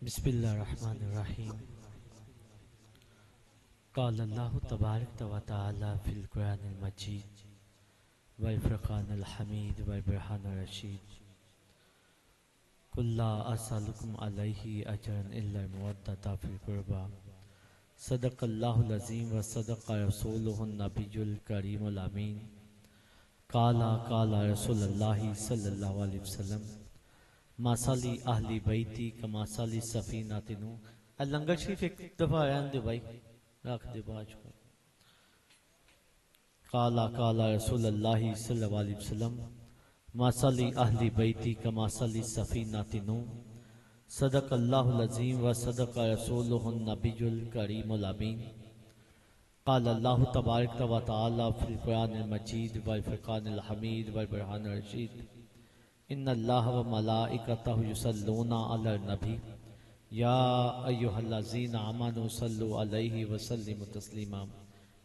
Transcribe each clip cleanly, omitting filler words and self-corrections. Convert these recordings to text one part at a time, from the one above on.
बिस्मिल्लाहिर्रहमानिर्रहीम। क़ाल अल्लाहु तबारक व तआला फ़िल क़ुरानिल मजीद वल फ़ुरक़ानिल हमीद वल बुरहानिर रशीद। कुल ला असअलुकुम अलैहि अजरन इल्ला मवद्दता फ़िल क़ुरबा। सदक़ल्लाहुल अज़ीम व सदक़ रसूलुहुन नबियुल करीमुल अमीन। क़ाला रसूलुल्लाहि सल्लल्लाहु अलैहि वसल्लम मासाली अहली बैती कमासाली सफीनाति नूह। लंगर शरीफ एक दफा रहने दे भाई, रख दे बाज को। काला रसूलुल्लाहि सल्लल्लाहु अलैहि वसल्लम मासाली अहली बैती कमासाली सफीनाति नूह। सदक़ल्लाहुल अज़ीम व सदक़ रसूलुहुन नबियुल करीमुल अमीन। क़ाल अल्लाहु तबारक व तआला फ़िल क़ुरानिल मजीद वल फ़ुरक़ानिल हमीद वल बुरहानिर रशीद। इन्नल्लाह व मलाइकतहु युसल्लूना अलन नबी या अय्युहल्लज़ीना आमनू सल्लु अलैहि व सल्लिमु तस्लीमा।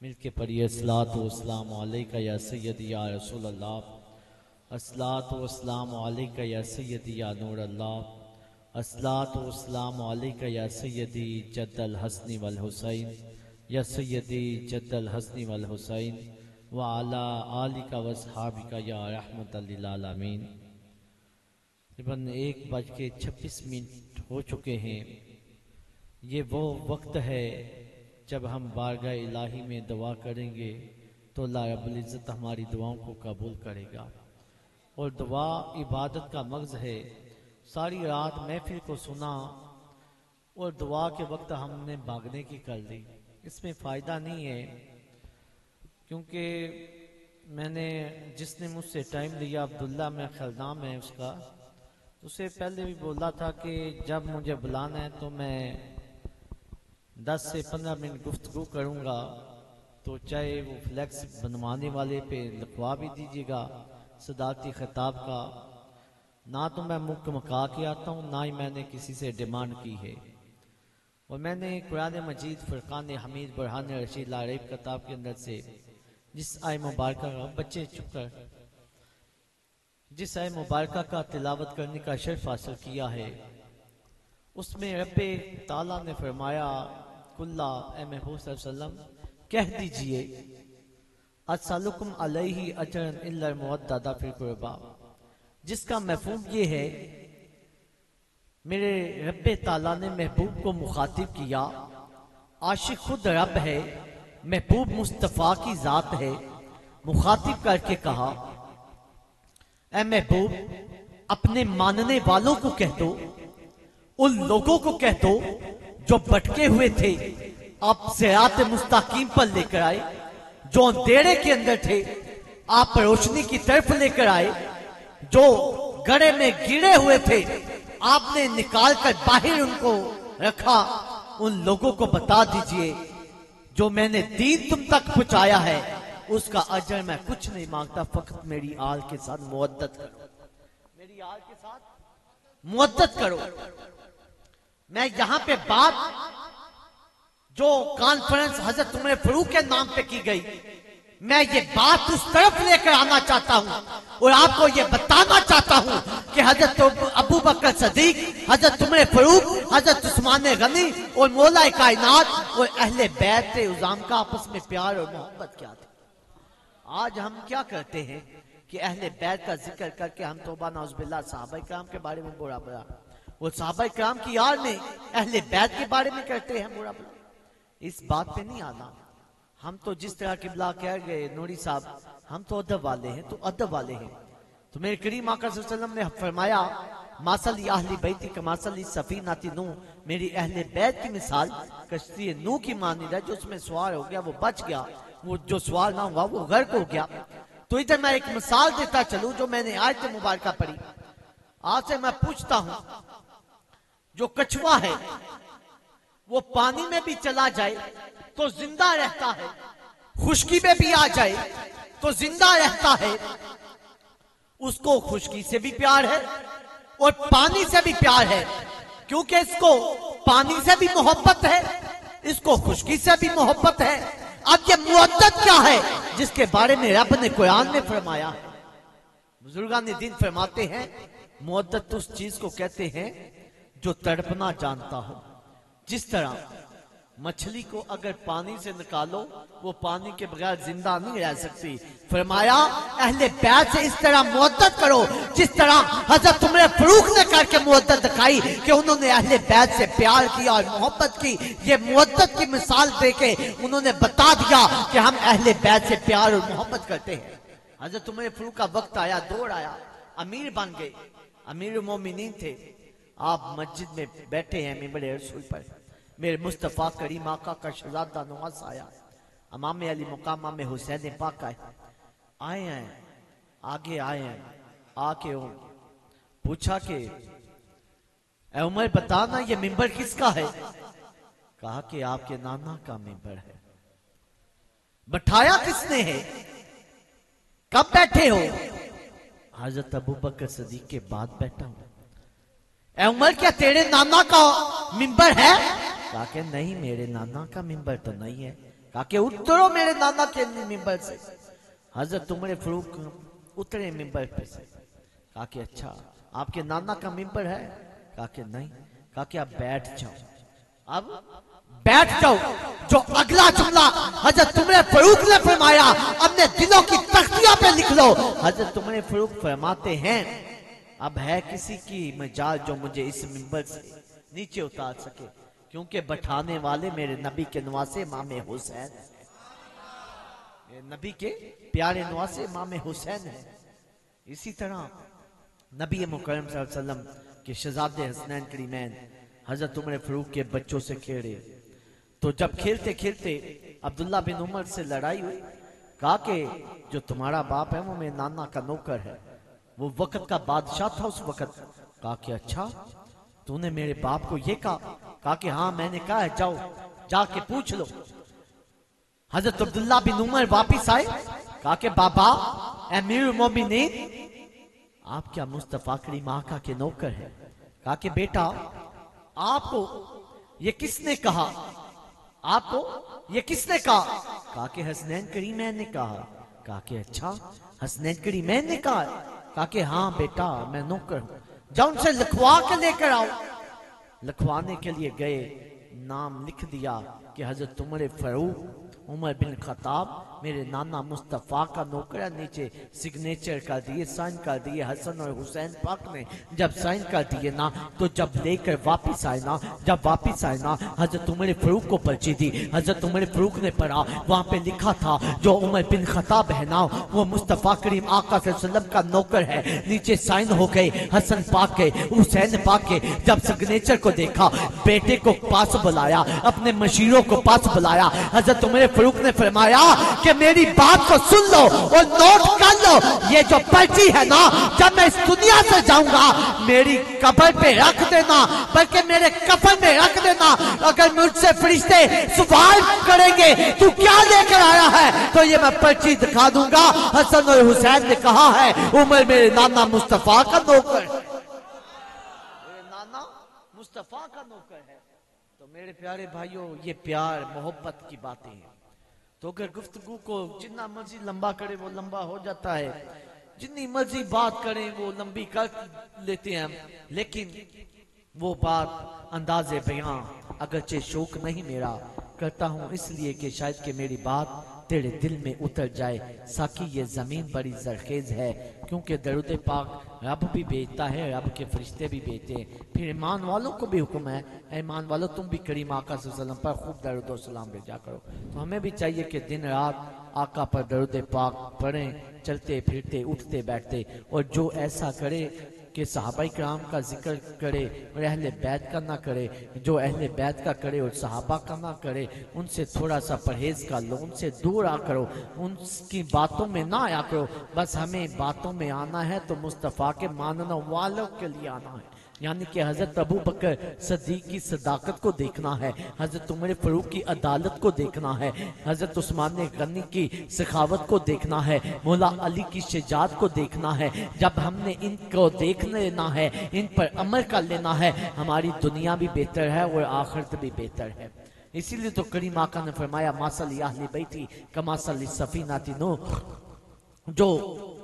मिलके पढ़िए अस्सलातु वस्सलामु अलैका या सय्यदी या रसूल अल्लाह, अस्सलातु वस्सलामु अलैका या सय्यदी या नूर अल्लाह, अस्सलातु वस्सलामु अलैका या सय्यदी जद्दल हसनी वल हुसैन, या सय्यदी जद्दल हसनी वल हुसैन व अला आलिका व अस्हाबिका या रहमतल लिल आलमीन। तकरीबन 1:26 हो चुके हैं। ये वो वक्त है जब हम बारगाह इलाही में दुआ करेंगे तो अल्लाह रब्बुल इज़्ज़त हमारी दुआओं को कबूल करेगा। और दुआ इबादत का मग़ज़ है। सारी रात महफिल को सुना और दुआ के वक्त हमने भागने की कर ली, इसमें फ़ायदा नहीं है। क्योंकि मैंने जिसने मुझसे टाइम लिया, अब्दुल्ला में ख्याल नाम है उसका, उसे पहले भी बोला था कि जब मुझे बुलाना है तो मैं 10 से 15 मिनट गुफ्तगू करूँगा, तो चाहे वो फ्लैक्स बनवाने वाले पे लिखवा भी दीजिएगा सदाती खिताब का। ना तो मैं मुक्क मका के आता हूँ, ना ही मैंने किसी से डिमांड की है। और मैंने कुरान मजीद फ़ुरक़ान हमीद बुरहान रशीद ला रैब किताब के अंदर से जिस आय मुबारक का बच्चे चुप कर जिस आय मुबारक का तिलावत करने का शर्फ हासिल किया है, उसमें रब्बे ताला ने फरमाया कुल्ला ए महबूब सल्लल्लाहु अलैहि वसल्लम कह दीजिए अस्सलुकुम अलैहि अजरन इल्ला मवद्दता फ़िल क़ुरबा। जिसका मफ़हूम ये है, मेरे रब्बे ताला ने महबूब को मुखातिब किया। आशिक खुद रब है, महबूब मुस्तफ़ा की ज़ात है। मुखातिब करके कहा ऐ महबूब अपने मानने वालों को कह दो, उन लोगों को कह दो जो भटके हुए थे आप सिरात मुस्तकीम पर लेकर आए, जो अंधेरे के अंदर थे आप रोशनी की तरफ लेकर आए, जो गड़े में गिरे हुए थे आपने निकाल कर बाहर उनको रखा। उन लोगों को बता दीजिए जो मैंने दीन तुम तक पहुंचाया है उसका अजर मैं कुछ नहीं मांगता, फकत मेरी आल के साथ मुवद्दत करो, मेरी आल के साथ मुवद्दत करो। मैं यहां पे बात जो कॉन्फ्रेंस हजरत उमर फारूक के नाम पे की गई, मैं ये बात उस तरफ लेकर आना चाहता हूं और आपको ये बताना चाहता हूं कि हजरत अबू बकर सदीक, हजरत उमर फारूक, हजरत उस्मान गनी और मौला कायनात और अहले बैत उज़ाम का आपस में प्यार और मोहब्बत क्या थी। आज हम क्या करते हैं कि अहले बैत का जिक्र करके हम तौबा नाउज़ुबिल्लाह सहाबा किराम के बारे में बुरा बुरा, वो सहाबा किराम की याद में अहले बैत के बारे में करते हैं बुरा बुरा। इस बात पे नहीं आना। हम तो जिस तरह किबला कह गए नूरी साहब, हम तो अदब वाले हैं, तो अदब वाले हैं। तो मेरे करीम आका सल्लल्लाहु अलैहि वसल्लम ने फरमाया मासली अहली बैती कमासली सफीनाति नूह, मेरी अहले बैत की मिसाल कश्ती नूह की मानिंद है। जो उसमें सवार हो गया वो बच गया, वो जो सवार ना हुआ वो गर्क हो गया। तो इधर मैं एक मिसाल देता चलूं जो मैंने आयत मुबारका पढ़ी। आज से मैं पूछता हूं, जो कछुआ है वो पानी में भी चला जाए तो जिंदा रहता है, खुश्की में भी आ जाए तो जिंदा रहता है। उसको खुश्की से भी प्यार है और पानी से भी प्यार है, क्योंकि इसको पानी से भी मोहब्बत है, इसको खुश्की से भी मोहब्बत है। अब ये मुवद्दत क्या है जिसके बारे में रब ने कुरान में फरमाया है। बुजुर्गान दीन फरमाते हैं मुवद्दत उस चीज को कहते हैं जो तड़पना जानता हो। जिस तरह मछली को अगर पानी से निकालो वो पानी के बगैर जिंदा नहीं रह सकती, फरमाया अहले बैत से इस तरह मोहब्बत करो जिस तरह हजरत उमर फारूक ने करके मोहब्बत दिखाई कि उन्होंने अहले बैत से प्यार किया और मोहब्बत की। ये मोहब्बत की मिसाल देके उन्होंने बता दिया कि हम अहले बैत से प्यार और मोहब्बत करते हैं। हजरत उमर फारूक का वक्त आया, दौड़ आया, अमीर बन गए, अमीर मोमिनीन थे। आप मस्जिद में बैठे हैं मिंबर रसूल पर, मेरे मुस्तफ़ा करीम आका का शहजादा नवाज आया, इमाम अली मुकामा में हुसैन पाक आए हैं, आगे आए हैं, आके पूछा कि ए उमर बताना ये मिंबर किसका है? कहा कि आपके नाना का मिंबर है। बैठाया किसने है? कब बैठे हो? हजरत अबू बकर सदीक के बाद बैठा हूं। ए उमर क्या तेरे नाना का मिंबर है? कहा कि नहीं मेरे नाना का मिंबर तो नहीं है। कहा कि उतरो मेरे नाना के मिंबर से। हजरत उमर फारूक उतरे मिंबर पे से। कहा कि अच्छा आपके नाना का मिंबर है? कहा कि नहीं। कहा कि आप बैठ जाओ, अब बैठ जाओ। जो अगला जुमला हजरत उमर फारूक ने फरमाया अपने दिलों की तख्तियों पे लिख लो। हजरत उमर फारूक फरमाते हैं अब है किसी की मजाल जो मुझे इस मिंबर से नीचे उतार सके, क्योंकि बैठाने वाले मेरे नबी के नवासे इमाम हुसैन, नबी के प्यारे नवासे इमाम हुसैन है। इसी तरह नबी मुकर्रम सल्लल्लाहु अलैहि वसल्लम के शहजादे हसनैन करीमैन हजरत उमर फारूक के बच्चों से खेले, तो जब खेलते खेलते अब्दुल्ला बिन उमर से लड़ाई हुई। कहा कि जो तुम्हारा बाप है वो मेरे नाना का नौकर है, वो वक्त का बादशाह था उस वक्त। कहा कि अच्छा तूने मेरे बाप को ये कहा? कहा कि हाँ मैंने कहा है, जाओ जाके पूछ लो। हजरत अब्दुल्ला बिन उमर वापिस आए। कहा कि बाबा अमीर मोमिनीन आप क्या मुस्तफा करीम आका के नौकर है? कहा कि बेटा आपको ये किसने कहा? आपको ये किसने कहा? कहा कि हसनैन करीमैन ने कहा। कहा कि अच्छा हसनैन करीमैन ने कहा? कहा कि हाँ बेटा मैं नौकर हूं, जाओ उनसे लिखवा के लेकर आओ। लिखवाने के लिए गए, नाम लिख दिया कि हजरत उमर फारूक उमर बिन खताब मेरे नाना मुस्तफ़ा का नौकर है। नीचे सिग्नेचर कर दिए, साइन कर दिए हसन और हुसैन पाक ने। जब साइन कर दिए ना तो जब लेकर वापिस आए ना, जब वापिस आए ना हजरत उमर फारूक को पर्ची दी। हजरत उमर फारूक ने पढ़ा, वहां पे लिखा था जो उमर बिन खताब है ना वो मुस्तफ़ा करीम आका सल्लल्लाहु का नौकर है। नीचे साइन हो गए हसन पाक के, हुसैन पाक के। जब सिग्नेचर को देखा, बेटे को पास बुलाया, अपने मशीरों को पास बुलाया। हजरत उमर फारूक ने फरमाया कि मेरी बात को सुन लो और नोट कर लो, ये जो पर्ची है ना जब मैं इस दुनिया से जाऊंगा मेरी कब्र पे रख देना, बल्कि मेरे कफन में रख देना। अगर मुझसे फरिश्ते सवाल करेंगे तू क्या लेकर आया है तो ये मैं पर्ची दिखा दूंगा। हसन और हुसैन ने कहा है उमर मेरे नाना मुस्तफा का नौकर, मेरे नाना मुस्तफा का नौकर है। तो मेरे प्यारे भाइयों ये प्यार मोहब्बत की बातें हैं। तो अगर गुफ्तगू को जितना मर्जी लंबा करे वो लंबा हो जाता है, जितनी मर्जी बात करें वो लंबी कर लेते हैं, लेकिन वो बात अंदाजे बयां अगरचे शौक नहीं मेरा करता हूं इसलिए कि शायद कि मेरी बात तेरे दिल में उतर जाए। साकी ये जमीन बड़ी जरखेज है क्योंकि दरूद पाक रब भी भेजता है, रब के फरिश्ते भी भेजते हैं। फिर ईमान वालों को भी हुक्म है, ईमान वालों तुम भी करीम आका सल्लल्लाहु अलैहि वसल्लम पर खूब दरूद और सलाम भेजा करो। तो हमें भी चाहिए कि दिन रात आका पर दरूद पाक पढ़ें, चलते फिरते उठते बैठते। और जो ऐसा करे कि सहाबा इकराम का जिक्र करे और अहले बैत का ना करे, जो अहले बैत का करे और सहाबा का ना करे, उनसे थोड़ा सा परहेज का लो, उनसे दूर आ करो, उनकी बातों में ना आया करो। बस हमें बातों में आना है तो मुस्तफ़ा के मानने वालों के लिए आना है, यानी कि हजरत अबू बकर सदीक की सदाकत को देखना है, हजरत उमर फारूक की अदालत को देखना है, हजरत उस्मान गनी की सखावत को देखना है, मौला अली की शजात को देखना है। जब हमने इनको देख लेना है, इन पर अमल कर लेना है, हमारी दुनिया भी बेहतर है और आखिरत भी बेहतर है। इसीलिए तो करीम आका ने फरमाया मासली अहले बैती कमासली सफीनाती नूह, जो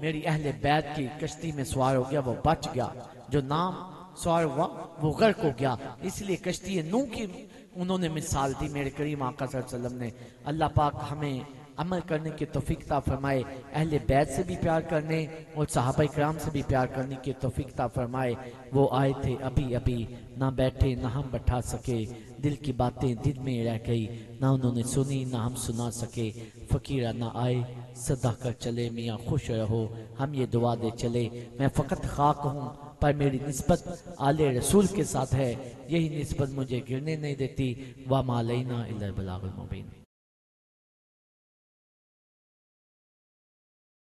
मेरी अहले बैत की कश्ती में सवार हो गया वो बच गया, जो नाम सवार हुआ वो गर्क हो गया। इसलिए कश्ती नूह की उन्होंने मिसाल दी मेरे करीम आका सल्लल्लाहु अलैहि वसल्लम ने। अल्लाह पाक हमें अमल करने की तौफीक अता फरमाए, अहले बैत से भी प्यार करने और सहाबा इकराम से भी प्यार करने की तौफीक अता फरमाए। वो आए थे अभी अभी, ना बैठे ना हम बैठा सके, दिल की बातें दिल में रह गई, ना उन्होंने सुनी ना हम सुना सके। फकीरा ना आए सदा कर चले, मियाँ खुश रहो हम ये दुआ दे चले। मैं फ़कत खाक हूँ पर मेरी निस्बत आले रसूल के साथ है, यही निस्बत मुझे गिरने नहीं देती। वा मालैना इल्ला बलागुल मुबीन।